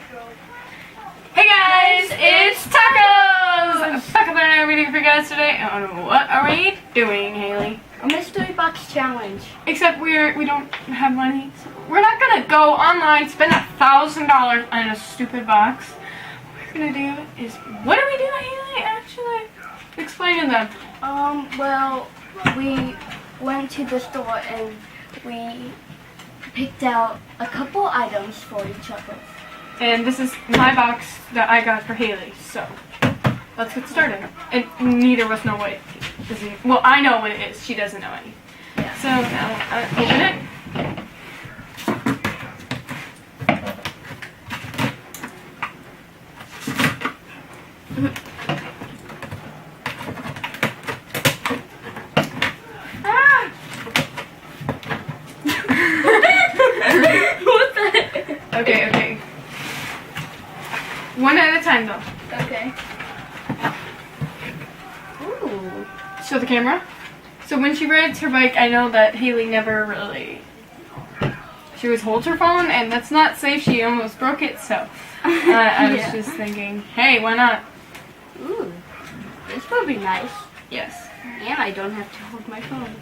Hey guys, it's Tacos! Taco Banana reading for you guys today. And what are we doing, Haley? A mystery box challenge. Except we don't have money. So we're not gonna go online, spend $1,000 on a stupid box. What we're gonna do is, what do we do, Haley? Actually, explain to them. Well, we went to the store and we picked out a couple items for each other. And this is my box that I got for Haley. So let's get started. And neither of us know what it is. Well, I know what it is. She doesn't know any. Yeah. So now open it. Ah! What the? Okay. One at a time, though. Okay. Ooh. Show the camera. So when she rides her bike, I know that Haley never really. She always holds her phone, and that's not safe. She almost broke it, so I was Yeah. just thinking, hey, why not? Ooh. This will be nice. Yes. And I don't have to hold my phone.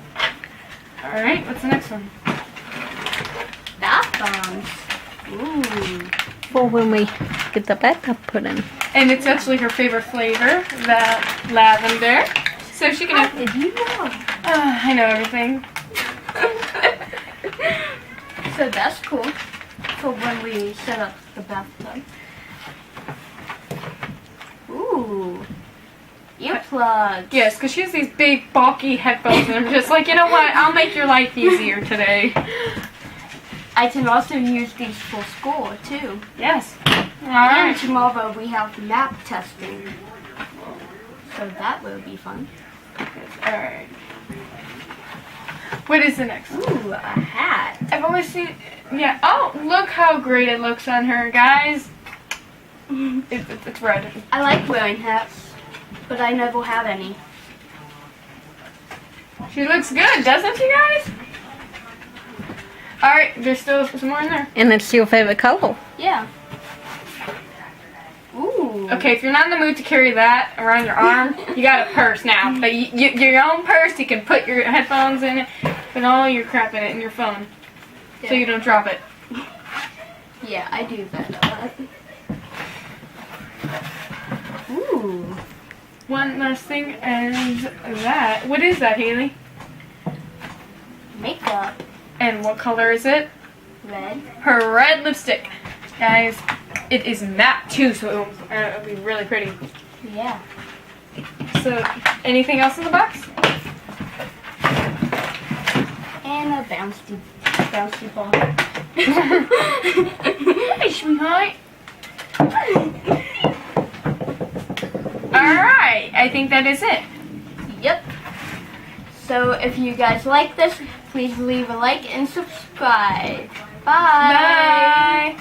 All right. What's the next one? Bath bombs. Ooh. For when we get the bathtub put in. And it's actually her favorite flavor, that lavender. So she can. How did you know? I know everything. So that's cool. For when we set up the bathtub. Ooh. Earplugs. Yes, because she has these big, bulky headphones, and I'm just like, you know what? I'll make your life easier today. I can also use these for school too. Yes. And Alright. tomorrow we have map testing. So that will be fun. Alright. What is the next? Ooh, a hat. I've only seen. Yeah. Oh, look how great it looks on her, guys. It's red. I like wearing hats, but I never have any. She looks good, doesn't she, guys? Alright, there's still some more in there. And it's your favorite color. Yeah. Ooh. Okay, if you're not in the mood to carry that around your arm, you got a purse now. But your own purse, you can put your headphones in it, put all your crap in it, and your phone, so you don't drop it. Yeah, I do that a lot. Ooh. One last thing is that. What is that, Haley? Makeup. And what color is it? Red. Her red lipstick. Guys, it is matte too, so it'll be really pretty. Yeah. So, anything else in the box? And a bouncy ball. Hey, sweetheart. Alright, I think that is it. Yep. So if you guys like this, please leave a like and subscribe. Bye. Bye.